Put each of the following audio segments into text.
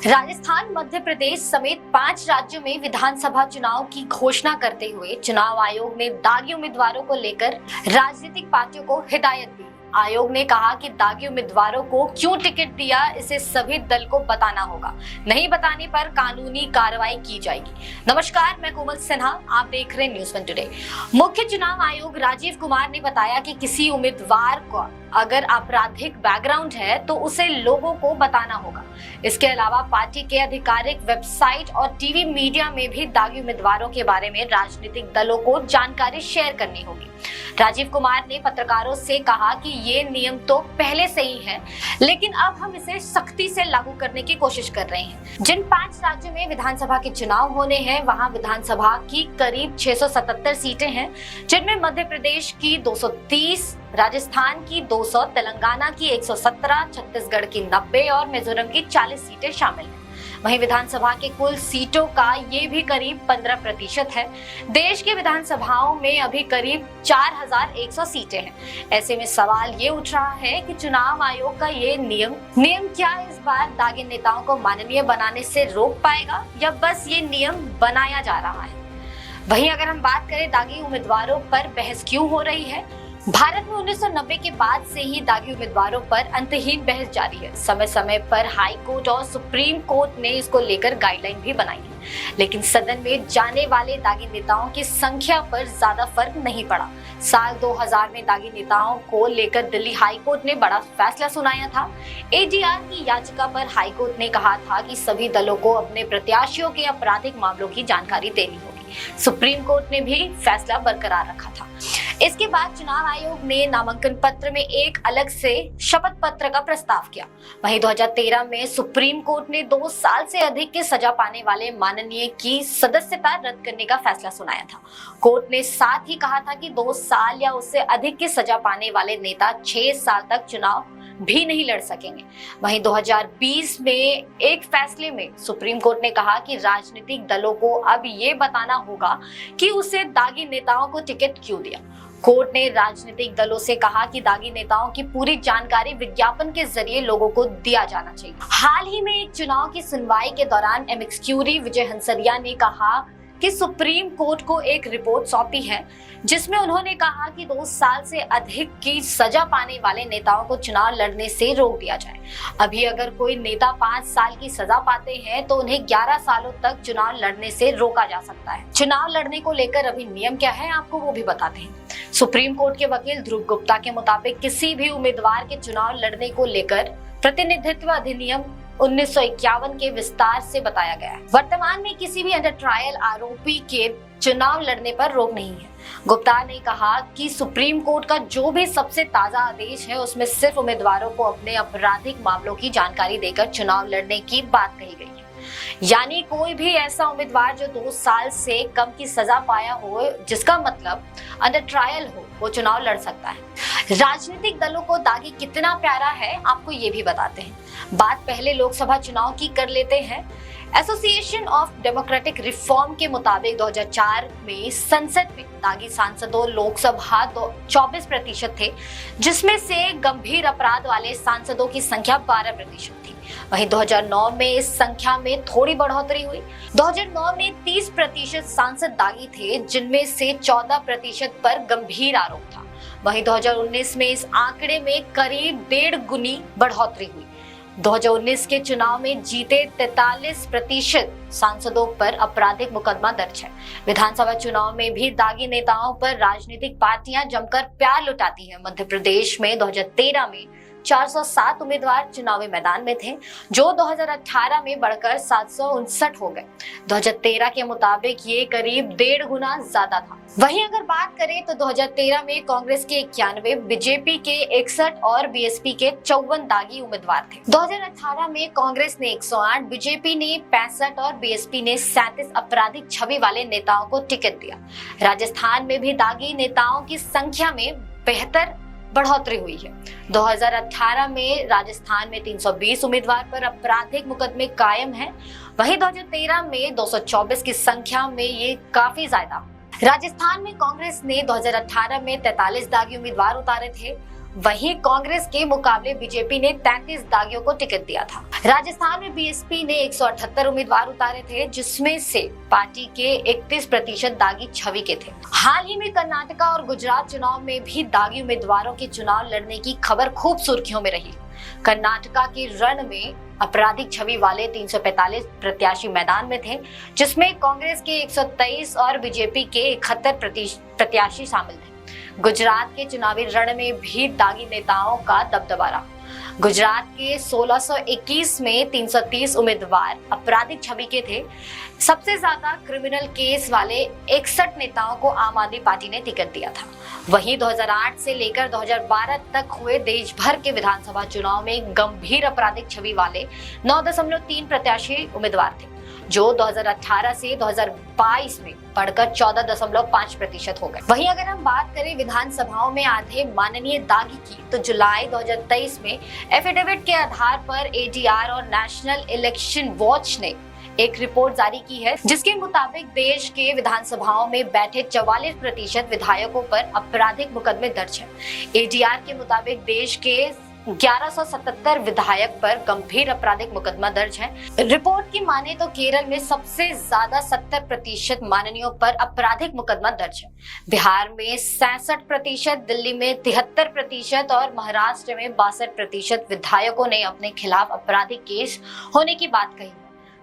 राजस्थान, मध्य प्रदेश समेत 5 राज्यों में विधानसभा चुनाव की घोषणा करते हुए चुनाव आयोग ने दागी उम्मीदवारों को लेकर राजनीतिक पार्टियों को हिदायत दी। आयोग ने कहा कि दागी उम्मीदवारों को क्यों टिकट दिया, इसे सभी दल को बताना होगा। नहीं बताने पर कानूनी कार्रवाई की जाएगी। नमस्कार, मैं कोमल सिन्हा, आप देख रहे हैं न्यूज़ 1 टुडे। मुख्य चुनाव आयुक्त राजीव कुमार ने बताया कि किसी उम्मीदवार को अगर आपराधिक बैकग्राउंड है तो उसे लोगों को बताना होगा। इसके अलावा पार्टी के आधिकारिक वेबसाइट और टीवी मीडिया में भी दागी उम्मीदवारों के बारे में राजनीतिक दलों को जानकारी शेयर करनी होगी। राजीव कुमार ने पत्रकारों से कहा कि ये नियम तो पहले से ही है, लेकिन अब हम इसे सख्ती से लागू करने की कोशिश कर रहे हैं। जिन 5 राज्यों में विधानसभा के चुनाव होने हैं, वहां विधानसभा की करीब 677 सीटें हैं, जिनमें मध्य प्रदेश की 230, राजस्थान की 200, तेलंगाना की 117, छत्तीसगढ़ की 90 और मिजोरम की 40 सीटें शामिल हैं। वहीं विधानसभा के कुल सीटों का ये भी करीब 15% है। देश के विधानसभाओं में अभी करीब 4100 सीटें हैं। ऐसे में सवाल ये उठ रहा है कि चुनाव आयोग का ये नियम क्या इस बार दागी नेताओं को माननीय बनाने से रोक पाएगा या बस ये नियम बनाया जा रहा है। वहीं अगर हम बात करें दागी उम्मीदवारों पर बहस क्यों हो रही है, भारत में 1990 के बाद से ही दागी उम्मीदवारों पर अंतहीन बहस जारी है। समय समय पर हाई कोर्ट और सुप्रीम कोर्ट ने इसको लेकर गाइडलाइन भी बनाई है, लेकिन सदन में जाने वाले दागी नेताओं की संख्या पर ज्यादा फर्क नहीं पड़ा। साल 2000 में दागी नेताओं को लेकर दिल्ली हाई कोर्ट ने बड़ा फैसला सुनाया था। एडीआर की याचिका पर हाई कोर्ट ने कहा था कि सभी दलों को अपने प्रत्याशियों के आपराधिक मामलों की जानकारी देनी होगी। सुप्रीम कोर्ट ने भी फैसला बरकरार रखा था। इसके बाद चुनाव आयोग ने नामांकन पत्र में एक अलग से शपथ पत्र का प्रस्ताव किया। वहीं 2013 में सुप्रीम कोर्ट ने 2 साल से अधिक की सजा पाने वाले माननीय की सदस्यता रद्द करने का फैसला सुनाया था। कोर्ट ने साथ ही कहा था कि 2 साल या उससे अधिक की सजा पाने वाले नेता 6 साल तक चुनाव भी नहीं लड़ सकेंगे। वहीं 2020 में एक फैसले में सुप्रीम कोर्ट ने कहा कि राजनीतिक दलों को अब ये बताना होगा कि उसे दागी नेताओं को टिकट क्यों दिया। कोर्ट ने राजनीतिक दलों से कहा कि दागी नेताओं की पूरी जानकारी विज्ञापन के जरिए लोगों को दिया जाना चाहिए। हाल ही में एक चुनाव की सुनवाई के दौरान एमएक्स क्यूरी विजय हंसरिया ने कहा कि सुप्रीम कोर्ट को एक रिपोर्ट सौंपी है, जिसमें उन्होंने कहा कि 2 साल से अधिक की सजा पाने वाले नेताओं को चुनाव लड़ने से रोक दिया जाए। अभी अगर कोई नेता 5 साल की सजा पाते हैं तो उन्हें 11 सालों तक चुनाव लड़ने से रोका जा सकता है। चुनाव लड़ने को लेकर अभी नियम क्या है, आपको वो भी बताते हैं। सुप्रीम कोर्ट के वकील ध्रुव गुप्ता के मुताबिक किसी भी उम्मीदवार के चुनाव लड़ने को लेकर प्रतिनिधित्व अधिनियम 1951 के विस्तार से बताया गया है। वर्तमान में किसी भी अंडर ट्रायल आरोपी के चुनाव लड़ने पर रोक नहीं है। गुप्ता ने कहा कि सुप्रीम कोर्ट का जो भी सबसे ताजा आदेश है, उसमें सिर्फ उम्मीदवारों को अपने आपराधिक मामलों की जानकारी देकर चुनाव लड़ने की बात कही गई है। यानी कोई भी ऐसा उम्मीदवार जो 2 साल से कम की सजा पाया हो, जिसका मतलब अंडर ट्रायल हो, वो चुनाव लड़ सकता है। राजनीतिक दलों को दागी कितना प्यारा है, आपको ये भी बताते हैं। बात पहले लोकसभा चुनाव की कर लेते हैं। एसोसिएशन ऑफ डेमोक्रेटिक रिफॉर्म के मुताबिक 2004 में संसद में दागी सांसदों लोकसभा 24% थे, जिसमें से गंभीर अपराध वाले सांसदों की संख्या 12% थी। वहीं 2009 में इस संख्या में थोड़ी बढ़ोतरी हुई। 2009 में 30% सांसद दागी थे, जिनमें से 14% पर गंभीर आरोप था। वहीं 2019 में इस आंकड़े में करीब 1.5 गुनी बढ़ोतरी हुई। 2019 के चुनाव में जीते 43% सांसदों पर आपराधिक मुकदमा दर्ज है। विधानसभा चुनाव में भी दागी नेताओं पर राजनीतिक पार्टियां जमकर प्यार लुटाती हैं। मध्य प्रदेश में 2013 में 407 उम्मीदवार चुनावी मैदान में थे, जो 2018 में बढ़कर 759 हो गए। 2013 के मुताबिक ये करीब 1.5 गुना ज्यादा था। वहीं अगर बात करें तो 2013 में कांग्रेस के 91, बीजेपी के 61 और बीएसपी के 54 दागी उम्मीदवार थे। 2018 में कांग्रेस ने 108, बीजेपी ने 65 और बीएसपी ने 37 आपराधिक छवि वाले नेताओं को टिकट दिया। राजस्थान में भी दागी नेताओं की संख्या में बेहतर बढ़ोतरी हुई है। 2018 में राजस्थान में 320 उम्मीदवार पर आपराधिक मुकदमे कायम हैं। वहीं 2013 में 224 की संख्या में ये काफी ज्यादा। राजस्थान में कांग्रेस ने 2018 में 43 दागी उम्मीदवार उतारे थे। वहीं कांग्रेस के मुकाबले बीजेपी ने 33 दागियों को टिकट दिया था। राजस्थान में बीएसपी ने 178 उम्मीदवार उतारे थे, जिसमें से पार्टी के 31% दागी छवि के थे। हाल ही में कर्नाटका और गुजरात चुनाव में भी दागी उम्मीदवारों के चुनाव लड़ने की खबर खूब सुर्खियों में रही। कर्नाटका के रण में आपराधिक छवि वाले 345 प्रत्याशी मैदान में थे, जिसमें कांग्रेस के 123 और बीजेपी के 71 प्रत्याशी शामिल थे। गुजरात के चुनावी रण में भी दागी नेताओं का दबदबा रहा। गुजरात के 1621 में 330 उम्मीदवार आपराधिक छवि के थे। सबसे ज्यादा क्रिमिनल केस वाले 61 नेताओं को आम आदमी पार्टी ने टिकट दिया था। वहीं 2008 से लेकर 2012 तक हुए देश भर के विधानसभा चुनाव में गंभीर आपराधिक छवि वाले 9.3 प्रत्याशी उम्मीदवार थे, जो 2018 से 2022 में बढ़कर 14.5% हो गए। वहीं अगर हम बात करें विधानसभाओं में आधे माननीय दागी की, तो जुलाई 2023 में एफिडेविट के आधार पर एडीआर और नेशनल इलेक्शन वॉच ने एक रिपोर्ट जारी की है, जिसके मुताबिक देश के विधानसभाओं में बैठे 44% विधायकों पर आपराधिक मुकदमे दर्ज है। एडीआर के मुताबिक देश के 1177 विधायक पर गंभीर आपराधिक मुकदमा दर्ज है। रिपोर्ट की माने तो केरल में सबसे ज्यादा 70% माननीयों पर आपराधिक मुकदमा दर्ज है। बिहार में 66%, दिल्ली में 73% और महाराष्ट्र में 62% विधायकों ने अपने खिलाफ आपराधिक केस होने की बात कही।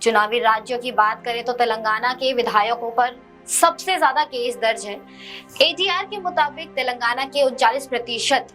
चुनावी राज्यों की बात करें तो तेलंगाना के विधायकों पर सबसे ज्यादा केस दर्ज है। एडीआर के मुताबिक तेलंगाना के 39%,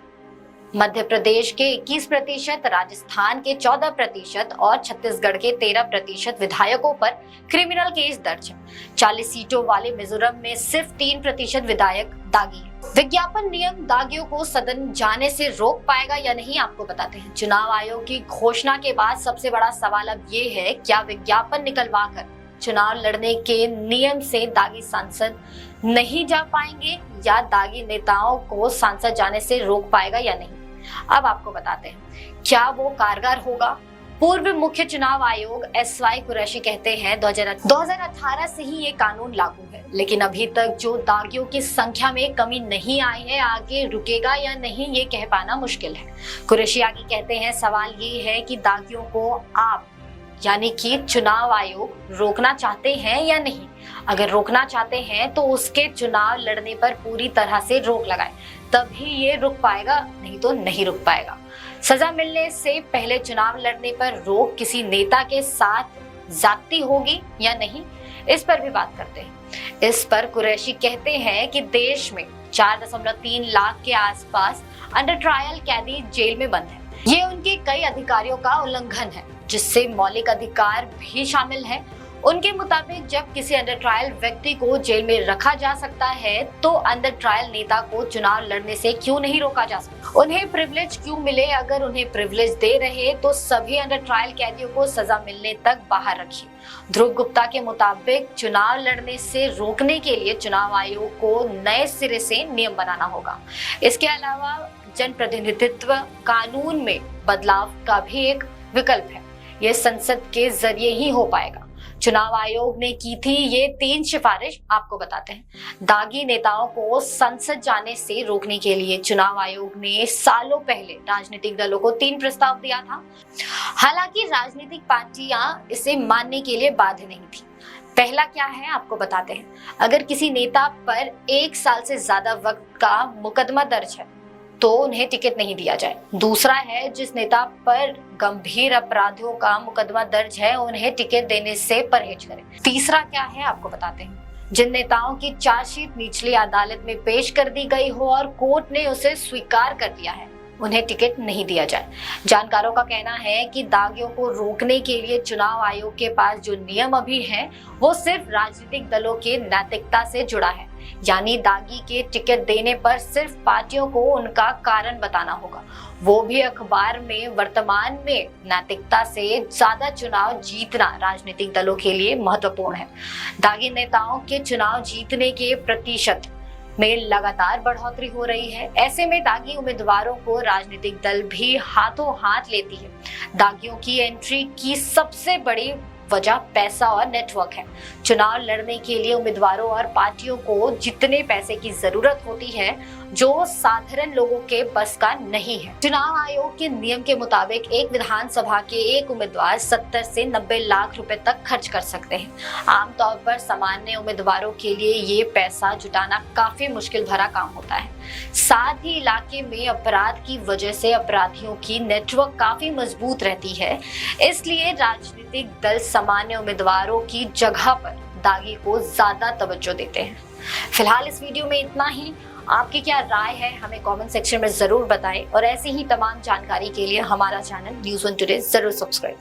मध्य प्रदेश के 21%, राजस्थान के 14% और छत्तीसगढ़ के 13% विधायकों पर क्रिमिनल केस दर्ज है। 40 सीटों वाले मिजोरम में सिर्फ 3% विधायक दागी है। विज्ञापन नियम दागियों को सदन जाने से रोक पाएगा या नहीं, आपको बताते हैं। चुनाव आयोग की घोषणा के बाद सबसे बड़ा सवाल अब ये है, क्या विज्ञापन निकलवा कर चुनाव लड़ने के नियम से दागी सांसद नहीं जा पाएंगे या दागी नेताओं को सांसद जाने से रोक पाएगा या नहीं। अब आपको बताते हैं, क्या वो कारगर होगा। पूर्व मुख्य चुनाव आयोग एसवाई कुरैशी कहते हैं 2018 से ही ये कानून लागू है, लेकिन अभी तक जो दागियों की संख्या में कमी नहीं आई है, आगे रुकेगा या नहीं ये कह पाना मुश्किल है। कुरैशी आगे कहते हैं, सवाल ये है कि दागियों को आप यानी कि चुनाव आयोग रोकना चाहते हैं या नहीं। अगर रोकना चाहते हैं तो उसके चुनाव लड़ने पर पूरी तरह से रोक लगाए, तभी ये रुक पाएगा, नहीं तो नहीं रुक पाएगा। सजा मिलने से पहले चुनाव लड़ने पर रोक किसी नेता के साथ जाती होगी या नहीं, इस पर भी बात करते हैं। इस पर कुरैशी कहते हैं कि देश में 4.3 लाख के आसपास अंडर ट्रायल कैदी जेल में बंद है। ये उनके कई अधिकारियों का उल्लंघन है, जिससे मौलिक अधिकार भी शामिल है। उनके मुताबिक जब किसी अंडर ट्रायल व्यक्ति को जेल में रखा जा सकता है, तो अंडर ट्रायल नेता को चुनाव लड़ने से क्यों नहीं रोका जा सकता। उन्हें प्रिविलेज क्यों मिले। अगर उन्हें प्रिविलेज दे रहे तो सभी अंडर ट्रायल कैदियों को सजा मिलने तक बाहर रखिए। ध्रुव गुप्ता के मुताबिक चुनाव लड़ने से रोकने के लिए चुनाव आयोग को नए सिरे से नियम बनाना होगा। इसके अलावा जनप्रतिनिधित्व कानून में बदलाव का भी एक विकल्प है। यह संसद के जरिए ही हो पाएगा। चुनाव आयोग ने की थी ये 3 सिफारिश, आपको बताते हैं। दागी नेताओं को संसद जाने से रोकने के लिए चुनाव आयोग ने सालों पहले राजनीतिक दलों को 3 प्रस्ताव दिया था। हालांकि राजनीतिक पार्टियां इसे मानने के लिए बाध्य नहीं थी। पहला क्या है, आपको बताते हैं। अगर किसी नेता पर 1 साल से ज्यादा वक्त का मुकदमा दर्ज है तो उन्हें टिकट नहीं दिया जाए। दूसरा है, जिस नेता पर गंभीर अपराधों का मुकदमा दर्ज है उन्हें टिकट देने से परहेज करें। तीसरा क्या है, आपको बताते हैं। जिन नेताओं की चार्जशीट निचली अदालत में पेश कर दी गई हो और कोर्ट ने उसे स्वीकार कर लिया है, उन्हें टिकट नहीं दिया जाए। जानकारों का कहना है कि दागियों को रोकने के लिए चुनाव आयोग के पास जो नियम अभी है वो सिर्फ राजनीतिक दलों के नैतिकता से जुड़ा है। यानी दागी के टिकट देने पर सिर्फ पार्टियों को उनका कारण बताना होगा, वो भी अखबार में। वर्तमान में नैतिकता से ज्यादा चुनाव जीतना राजनीतिक दलों के लिए महत्वपूर्ण है। दागी नेताओं के चुनाव जीतने के प्रतिशत में लगातार बढ़ोतरी हो रही है। ऐसे में दागी उम्मीदवारों को राजनीतिक दल भी हाथों हाथ लेती है। दागियों की एंट्री की सबसे बड़ी वजह पैसा और नेटवर्क है। चुनाव लड़ने के लिए उम्मीदवारों और पार्टियों को जितने पैसे की जरूरत होती है जो साधारण लोगों के बस का नहीं है। चुनाव आयोग के नियम के मुताबिक एक विधानसभा के एक उम्मीदवार 70 से 90 लाख रुपए तक खर्च कर सकते हैं। आमतौर पर सामान्य उम्मीदवारों के लिए ये पैसा जुटाना काफी मुश्किल भरा काम होता है। साथ ही इलाके में अपराध की वजह से अपराधियों की नेटवर्क काफी मजबूत रहती है, इसलिए राजनीतिक दल सामान्य उम्मीदवारों की जगह पर दागी को ज्यादा तवज्जो देते हैं। फिलहाल इस वीडियो में इतना ही। आपकी क्या राय है हमें कमेंट सेक्शन में जरूर बताएं और ऐसी ही तमाम जानकारी के लिए हमारा चैनल न्यूज़ 1 टुडे जरूर सब्सक्राइब